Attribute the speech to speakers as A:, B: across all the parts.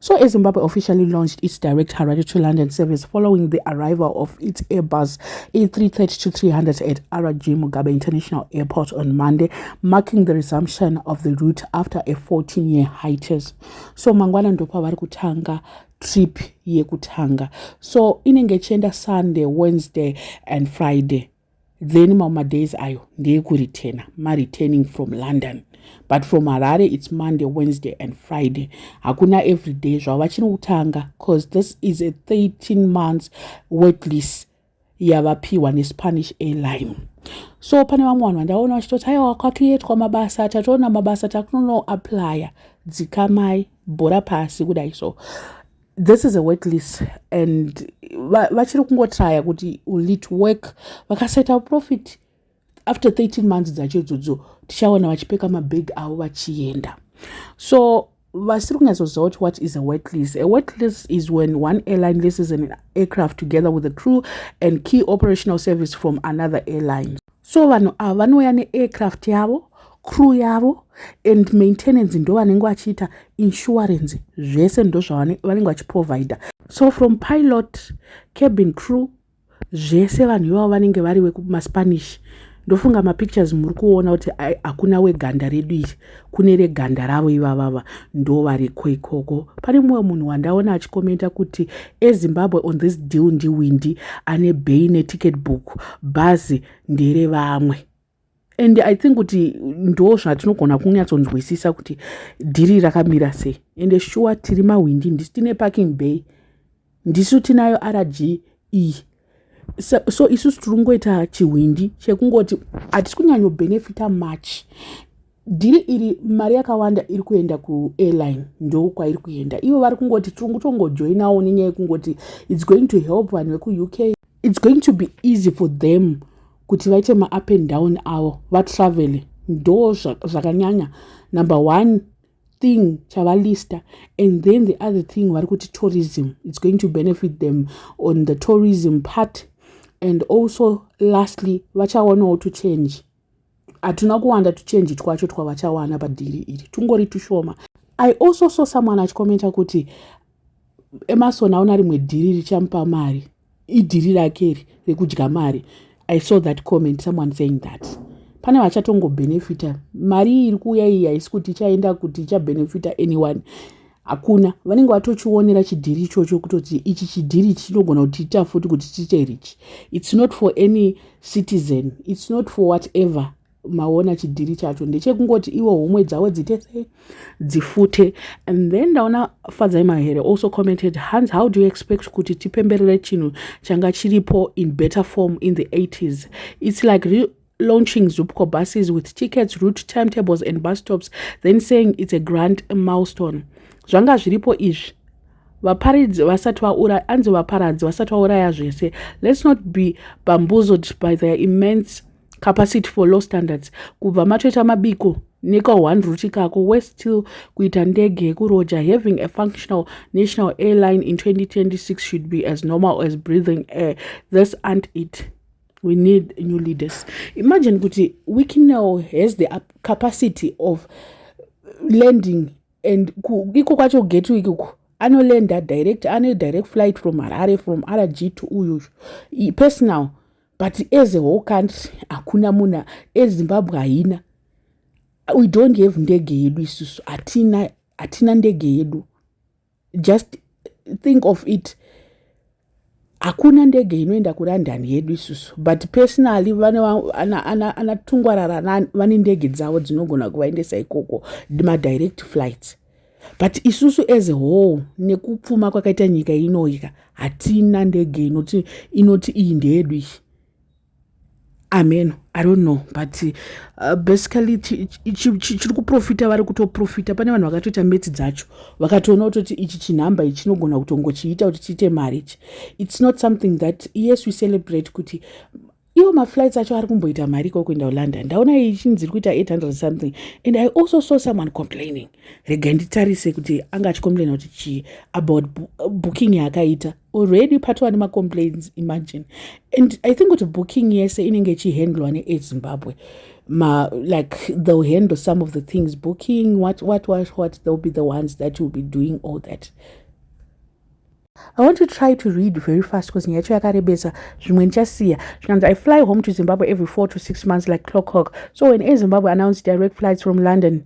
A: So Air Zimbabwe officially launched its direct Harare to London service following the arrival of its Airbus A330-300 at RG Mugabe International Airport on Monday, marking the resumption of the route after a 14-year hiatus. So mangwana ndopa vari kutanga trip yekutanga. So inenge chenda Sunday, Wednesday and Friday. Then mama days ayo ndeye kureturna, returning from London. But from Harare, it's Monday, Wednesday, and Friday. Hakuna every day. Utanga, because this is a 13 months wait list. Yavapiwa ni Spanish airline. So pane vamwana ndaona vachitoti aiwa kwakrietwa mabasa tatoona mabasa takunono apply dzikamai bhora pasi kudai. So this is a wait list and vachiri kungotraya kuti will it work. Vakaseta profit after 13 months dzacho idzodzo tichaona vachipeka mabag avo vachienda. So vasiri kunyazoziva kuti what is a wait list. A wait list is when one airline leases an aircraft together with the crew and key operational service from another airline. So vanhu ava vanouya ne-aircraft yavo, crew yavo, and maintenance ndo vanenge vachiita, insurance zvese ndo zvavanenge vachiprovida. So from pilot, cabin crew, zvese vanhu ivavo vanenge vari vekumaspanish. Ndofunga mapictures muri kuona kuti hakuna weganda redu iri, kune reganda ravo ivavava ndo variko ikoko. Pane mumwe munhu wandaona achikomenta kuti eZimbabwe on this deal ndiwindi ane bay neticket book, bhazi ndere vamwe. And I think kuti ndo zvatinogona kunyatsonzwisisa kuti dhiri rakamira sei. And sure tiri mawindi ndisi tine parking bay, ndisu tinayo RG E. So isusu turungoita chiwindi chekungoti hatisi kunyanyo benefita much. Dhiri iri mari yakawanda iri kuenda ku airline ndo kwairi kuenda. Ivo vari kungoti turungojoinawo nenyaya yekungoti it's going to help vanhu veku UK. It's going to be easy for them kuti vaite ma up and down avo vatravel. Ndo zvakanyanya number one thing chavalista, and then the other thing vari kuti tourism. It's going to benefit them on the tourism part. And also lastly vachaonawo to change. Hatuna kuwanda to change twacho twavachawana padhiri iri, tungori tushoma. I also saw someone achikomenta kuti Emerson aona rimwe dhiri richamupa mari, idhiri rake iri rekudya mari. I saw that comment, someone saying that pane vachatongo benefita. Mari iri kuuya iyi haisi kuti ichaenda kuti ichabenefita anyone. Hakuna, vanenge vatochionera chidhiri ichocho kutoti ichi chidhiri chinogona kutiita futi kuti tiite rich. It's not for any citizen, it's not for whatever. Maona chidhiri chacho ndechekungoti iwo homwe dzavo dzitese dzifute. And then ndaona Fadzai Mahere also commented, Hans, how do you expect kuti tipemberere chinhu changa chiripo in better form in the 80s? It's like launching Zupco buses with tickets, route timetables and bus stops, then saying it's a grand milestone. Zvanga zviripo izvi vaparidzi vasati vauraya, anzi vaparadzi vasati vauraya zvese. Let's not be bamboozled by their immense capacity for low standards. Kubva matoita mabiko neka one route kako, west till kuita ndege yekuroja. Having a functional national airline in 2026 should be as normal as breathing air. This ain't it. We need new leaders. Imagine kuti Wikinell has the capacity of landing and iko kwacho getu iko anolenda direct, ane direct flight from Harare, from RG to Uyu personal. But as a whole country hakuna muna, as Zimbabwe haina. We don't have ndege yedu isusu, atina ndege yedu. Just think of it. Hakuna ndege inoenda kuLondon yedu isusu. But personally vane anatungwarara vane ndege dzavo dzinogona kuvaendesa ikoko, ma direct flights. But isusu as a whole nekupfuma kwakaita nyika inoika hatina ndege inoti iyi ndeyedu. Amen. I don't know, but basically chiri kuprofita vari kutoprofita. Pane vanhu vakatoita meti dzacho vakatoona kutoti ichi chinhamba ichi chinogona kutongochiita kuti chiite mari ichi. It's not something that yes we celebrate kuti iwo maflights acho ari kumboita mari ko kuenda kuLondon. Ndaona ichi nziri kuita 800 something. And I also saw someone complaining. Rega nditarise kuti anga achicomplaina kuti chi about booking yakaita. Already patwa nema complaints, imagine. And I think kuti booking yese inenge ichihandlwa neAir Zimbabwe. like they'll handle some of the things, booking, what, they'll be the ones that will be doing all that. I want to try to read very fast because I fly home to Zimbabwe every 4 to 6 months like clockwork. So when Air Zimbabwe announced direct flights from London,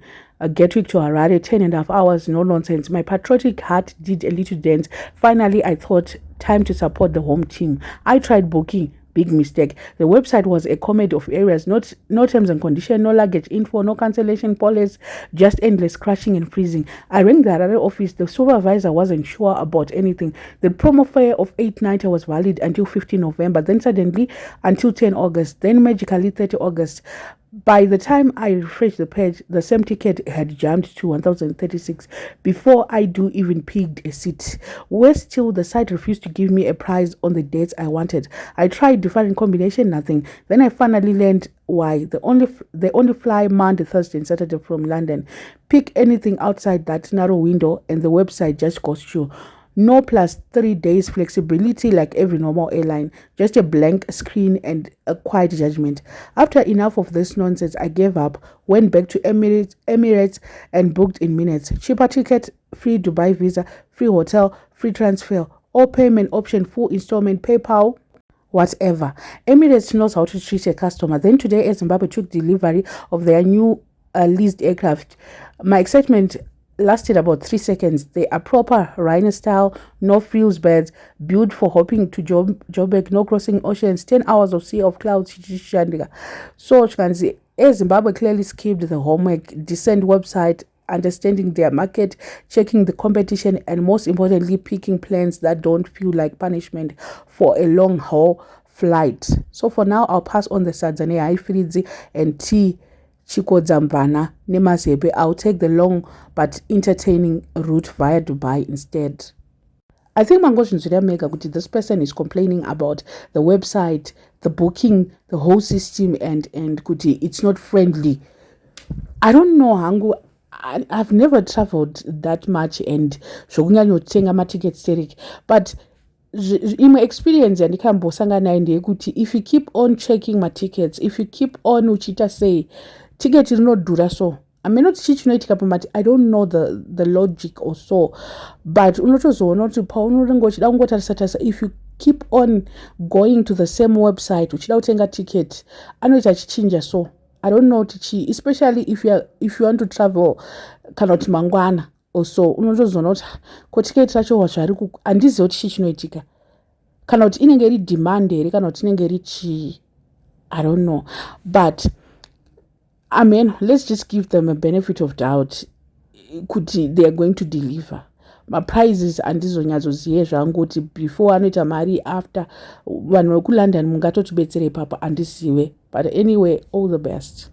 A: Gatwick to Harare, 10.5 hours, no nonsense, my patriotic heart did a little dance. Finally, I thought, time to support the home team. I tried booking. Big mistake. The website was a comedy of errors, no terms and conditions, no luggage info, no cancellation policy, just endless crashing and freezing. I rang the Harare office. The supervisor wasn't sure about anything. The promo fare of 890 was valid until 15 November, then suddenly until 10 August, then magically 30 August. By the time I refreshed the page, the same ticket had jumped to 1,036 before I do even picked a seat. Worse still, the site refused to give me a price on the dates I wanted. I tried different combination, nothing. Then I finally learned why. They only fly Monday, Thursday, and Saturday from London. Pick anything outside that narrow window, and the website just costs you. No plus 3 days flexibility like every normal airline, just a blank screen and a quiet judgment. After enough of this nonsense, I gave up, went back to Emirates and booked in minutes. Cheaper ticket, free Dubai visa, free hotel, free transfer, all payment option, full installment, PayPal, whatever. Emirates knows how to treat a customer. Then today, Air Zimbabwe took delivery of their new leased aircraft. My excitement lasted about 3 seconds. They are proper Ryanair style, no frills beds, built for hopping to Joburg, no crossing oceans, 10 hours of sea of clouds. So you can see Air Zimbabwe clearly skipped the homework, decent website, understanding their market, checking the competition, and most importantly, picking plans that don't feel like punishment for a long haul flight. So for now, I'll pass on the Sadzane Haifridzi and T Chikodzamvana Nemazepe. I'll take the long but entertaining route via Dubai instead. I think this person is complaining about the website, the booking, the whole system, and kuti it's not friendly. I don't know, Hangu. I've never traveled that much and shokunyanyotenga tickets Derek, but in my experience and if you keep on checking my tickets, if you keep on uchita say ticket is not dura so I may not teach you but I don't know the logic or so, but if you keep on going to the same website uchida utenga ticket anoita chichinja so I don't know tichi, especially if you want to travel kanoti mangwana or so unotozoona kuti ko ticket racho wazvari handizivi kuti chii chinoitika kana kuti inenge iri demand here kana kuti inenge iri chii, I don't know, but I mean, let's just give them a benefit of doubt kuti they are going to deliver. My prizes andizonyatsozive zvangu kuti before anoita mari after vanhu vekulondon mungatotibetsere ipapo handizive, but anyway, all the best.